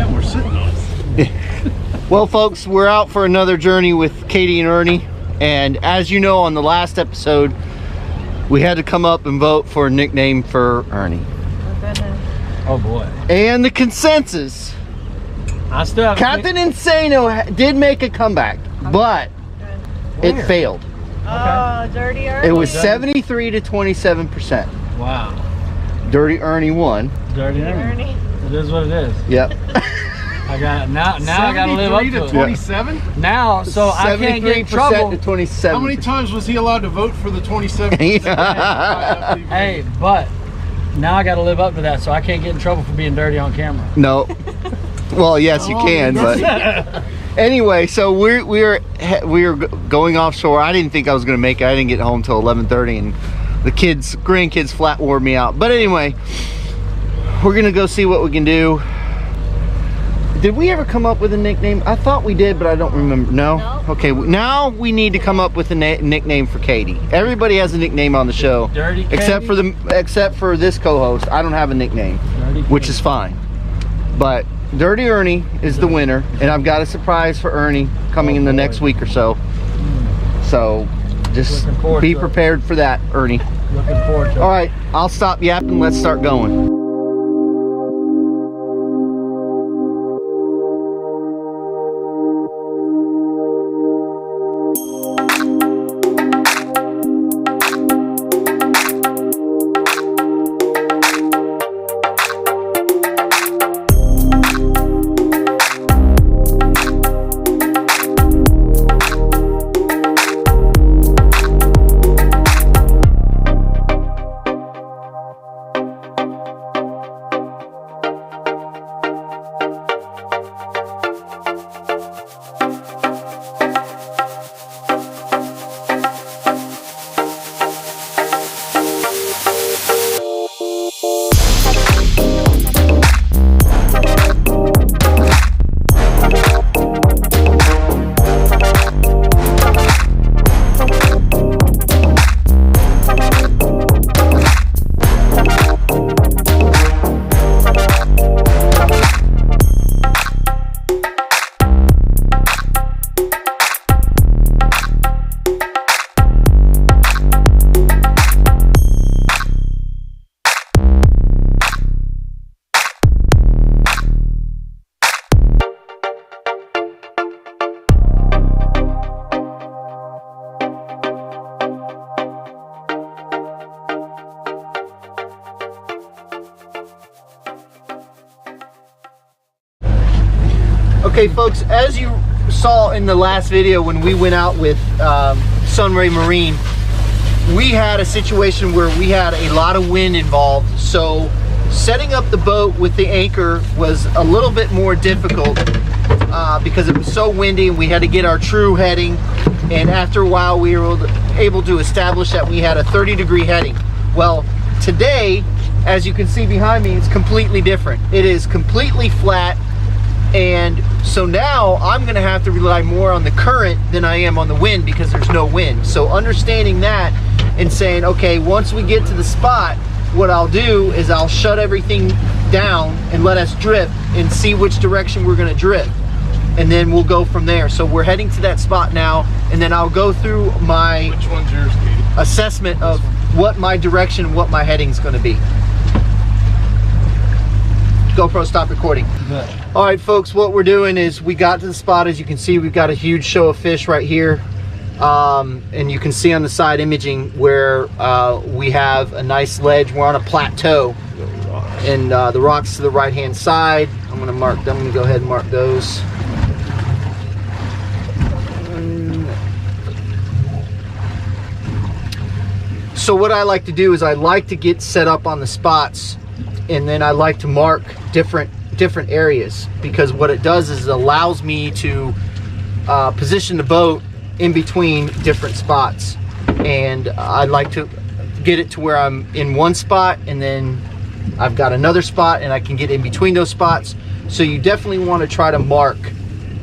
that we're sitting on. Well, folks, we're out for another journey with Katie and Ernie, and as you know, on the last episode, we had to come up and vote for a nickname for Ernie. Oh boy! And the consensus, I still have Captain Insano did make a comeback, but it failed. Oh, Dirty Ernie. It was 73 to 27%. Wow. Dirty Ernie won. Dirty Ernie. It is what it is. Yep. I got now I got to live up to 27? it. Now, so I can't get in trouble. To 27. How many times was he allowed to vote for the 27? Hey, but now I got to live up to that, so I can't get in trouble for being dirty on camera. No. Well, yes, you can, but anyway, so we are going offshore. I didn't think I was going to make it. I didn't get home till 11:30, and the grandkids flat wore me out. But anyway, we're gonna go see what we can do. Did we ever come up with a nickname? I thought we did, but I don't remember. No? Okay, now we need to come up with a nickname for Katie. Everybody has a nickname on the show. Dirty Katie? Except for this co-host. I don't have a nickname, which is fine. But Dirty Ernie is the winner, and I've got a surprise for Ernie coming in the next week or so. So just be prepared for that, Ernie. Looking forward to it. All right, I'll stop yapping. Let's start going. Okay, folks, as you saw in the last video when we went out with Sunray Marine, we had a situation where we had a lot of wind involved. So setting up the boat with the anchor was a little bit more difficult because it was so windy and we had to get our true heading. And after a while, we were able to establish that we had a 30-degree heading. Well, today, as you can see behind me, it's completely different. It is completely flat. And so now I'm gonna have to rely more on the current than I am on the wind because there's no wind. So understanding that and saying, okay, once we get to the spot, what I'll do is I'll shut everything down and let us drift and see which direction we're gonna drift. And then we'll go from there. So we're heading to that spot now, and then I'll go through my Which one's yours, Katie? Assessment of what my direction and what my heading's gonna be. GoPro, stop recording. Good. All right, folks, what we're doing is we got to the spot. As you can see, we've got a huge show of fish right here. And you can see on the side imaging where we have a nice ledge. We're on a plateau. And the rocks to the right-hand side. I'm gonna go ahead and mark those. So what I like to do is I like to get set up on the spots, and then I like to mark different areas, because what it does is it allows me to position the boat in between different spots. And I like to get it to where I'm in one spot and then I've got another spot and I can get in between those spots. So you definitely want to try to mark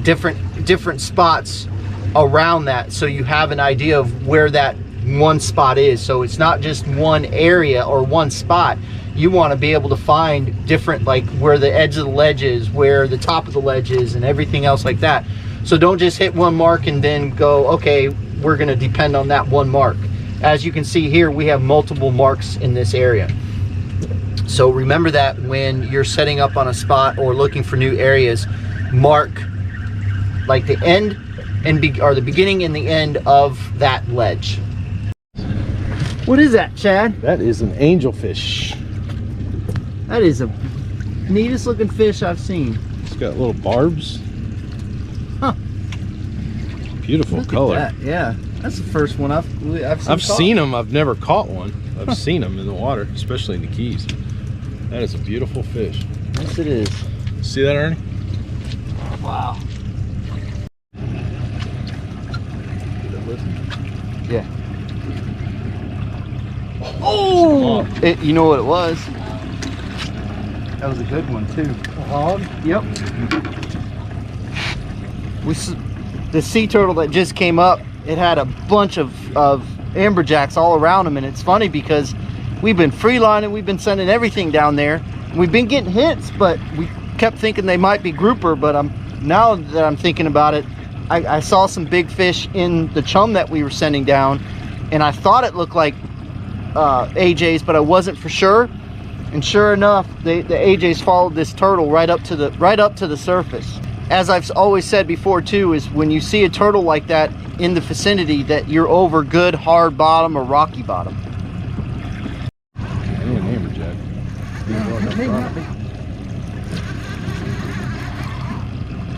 different spots around that, so you have an idea of where that one spot is. So it's not just one area or one spot. you want to be able to find different, like where the edge of the ledge is, where the top of the ledge is, and everything else like that. So don't just hit one mark and then go, okay, we're going to depend on that one mark. As you can see here, we have multiple marks in this area. So remember that when you're setting up on a spot or looking for new areas, mark like the end or the beginning and the end of that ledge. What is that, Chad? That is an angelfish. That is the neatest looking fish I've seen. It's got little barbs. Huh. Beautiful color. That. Yeah, that's the first one I've seen them. I've never caught one. I've seen them in the water, especially in the Keys. That is a beautiful fish. Yes, it is. See that, Ernie? Wow. Yeah. Oh! You know what it was? That was a good one too. A hog? Yep. The sea turtle that just came up, it had a bunch of amberjacks all around him, and it's funny because we've been freelining, we've been sending everything down there. We've been getting hits, but we kept thinking they might be grouper, but now that I'm thinking about it, I saw some big fish in the chum that we were sending down, and I thought it looked like AJ's, but I wasn't for sure. And sure enough, the AJ's followed this turtle right up to the surface. As I've always said before too, is when you see a turtle like that in the vicinity, that you're over good hard bottom or rocky bottom. Maybe an amberjack.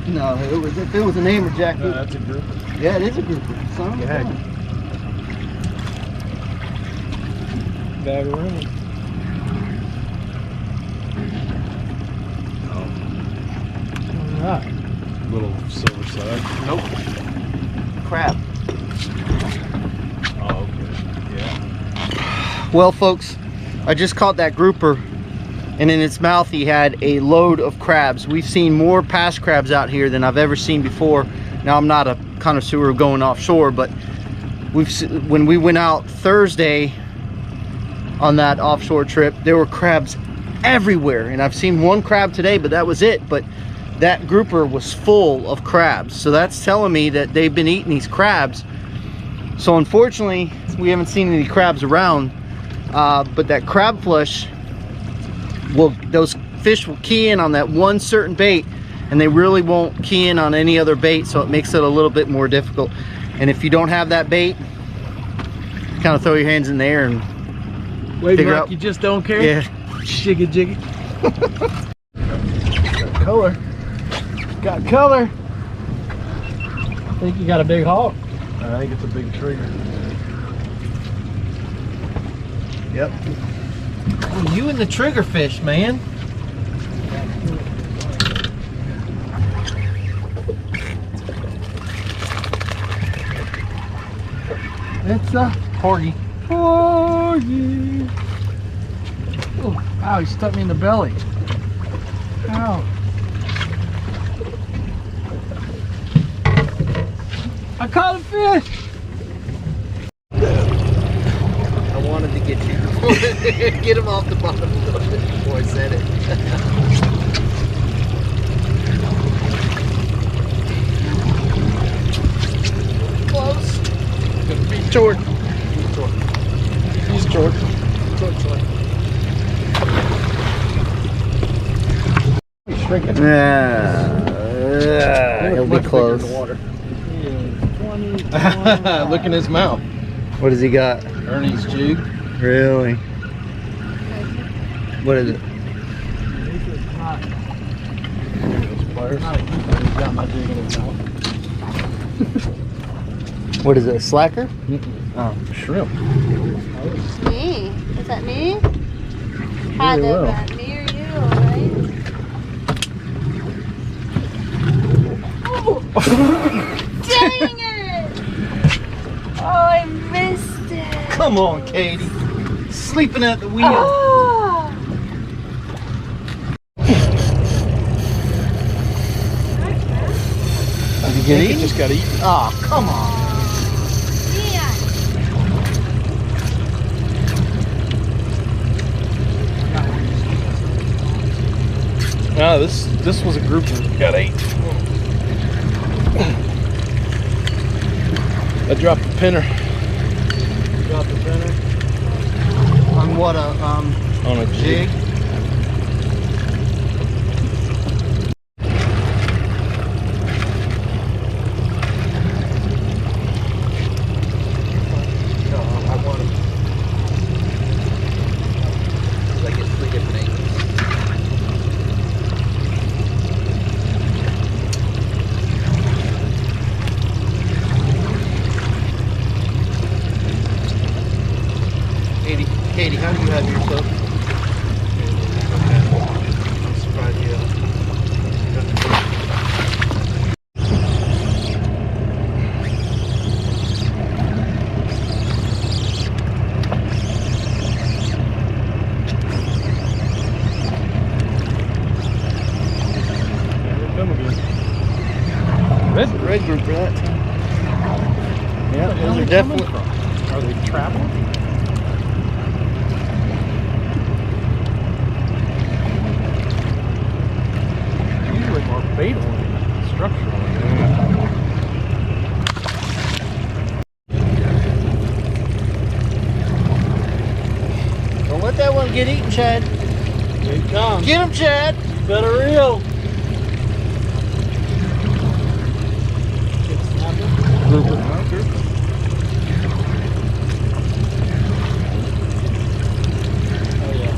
No, if it was an amberjack. No, that's a grouper. Yeah, it is a grouper. Son of a gun. Bag around. Right. Little silver side. Nope. Crab. Oh, okay. Yeah. Well, folks, I just caught that grouper, and in its mouth he had a load of crabs. We've seen more past crabs out here than I've ever seen before. Now, I'm not a connoisseur of going offshore, but when we went out Thursday on that offshore trip, there were crabs everywhere, and I've seen one crab today, but that was it. But that grouper was full of crabs, so that's telling me that they've been eating these crabs. So unfortunately, we haven't seen any crabs around, but that crab flush, those fish will key in on that one certain bait, and they really won't key in on any other bait, so it makes it a little bit more difficult. And if you don't have that bait, kind of throw your hands in the air and Wait, figure like out. you just don't care? Yeah. Jiggy jiggy. Got color. Got color. I think you got a big hog. I think it's a big trigger. Yep. Oh, you and the trigger fish, man. It's a porgy. Porgy. Oh, ow, he stuck me in the belly. Ow. I caught a fish. I wanted to get you. Get him off the bottom a little bit before I said it. Close. Jordan. He's Jordan. He's shrinking. Yeah, he'll be close. Look in his mouth. What has he got? Ernie's jig. Really? What is it? Got my jig in his mouth. What is it? A slacker? Oh, shrimp. Me? Is that me? Had Really to well. be me or you, right? Oh! Dang it! Oh, I missed it. Come on, Katie. Sleeping at the wheel. Oh! Did you get He eaten? just got eaten. Oh, come on. Man. No, this was a group that got 8. I dropped the pinner. Drop the pinner. On what, On a jig. No, I want them. I get 3 different angles. Katie, how do you have yours up? I'm surprised you haven't. Red group for that time. Yeah, those are definitely. Are they traveling? Usually more bait on structure on Don't let that one get eaten, Chad. Here he comes. Get him, Chad. You better reel. Grouper. Oh yeah.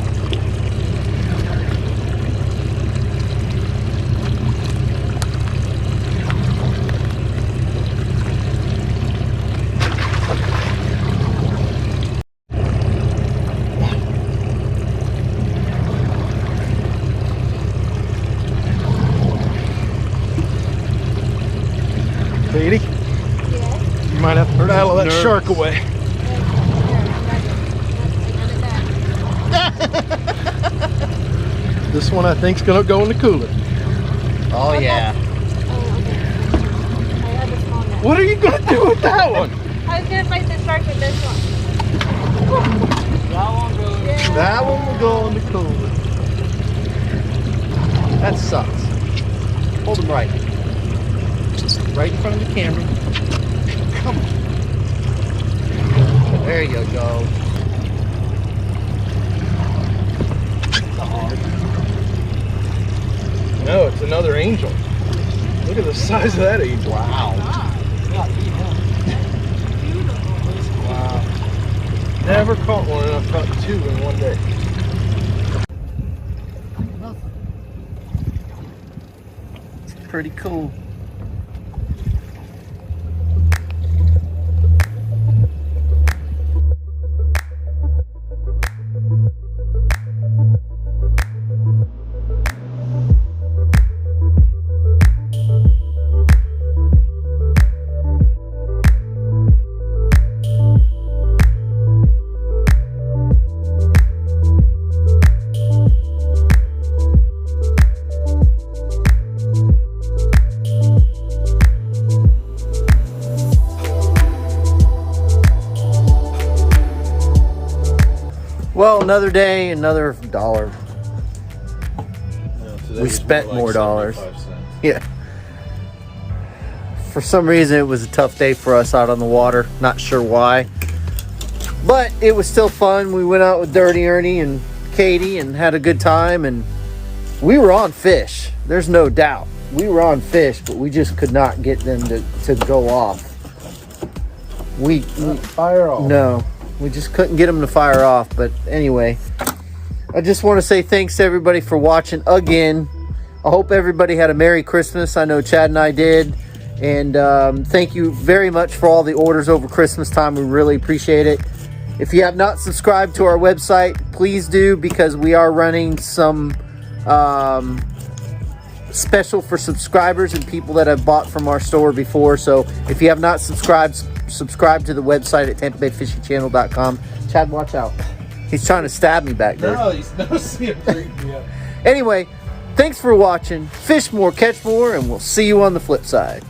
Katie, Yes. you might have to paddle that Nerves. shark away. Here, I'm ready. This one I think's gonna go in the cooler. Oh, yeah. Oh, okay. I have a small net. What are you gonna do with that one? I was gonna fight the shark with this one. That one goes. Yeah. That one will go in the cooler. That sucks. Hold him right. Right in front of the camera. Come on. There you go. No, it's another angel. Look at the size of that angel. Wow. Wow. Never caught one, and I've caught 2 in one day. It's pretty cool. Well, another day, another dollar. We spent more dollars. Yeah. For some reason, it was a tough day for us out on the water. Not sure why. But it was still fun. We went out with Dirty Ernie and Katie and had a good time. And we were on fish. There's no doubt. We were on fish, but we just could not get them to go off. We Fire off. no, we just couldn't get them to fire off. But anyway, I just want to say thanks to everybody for watching again. I hope everybody had a Merry Christmas. I know Chad and I did. And thank you very much for all the orders over Christmas time. We really appreciate it. If you have not subscribed to our website, please do, because we are running some special for subscribers and people that have bought from our store before. So if you have not subscribed, subscribe to the website at tampabayfishingchannel.com. Chad, watch out. He's trying to stab me back there. No, he's no see him freak me out. Anyway, thanks for watching. Fish more, catch more, and we'll see you on the flip side.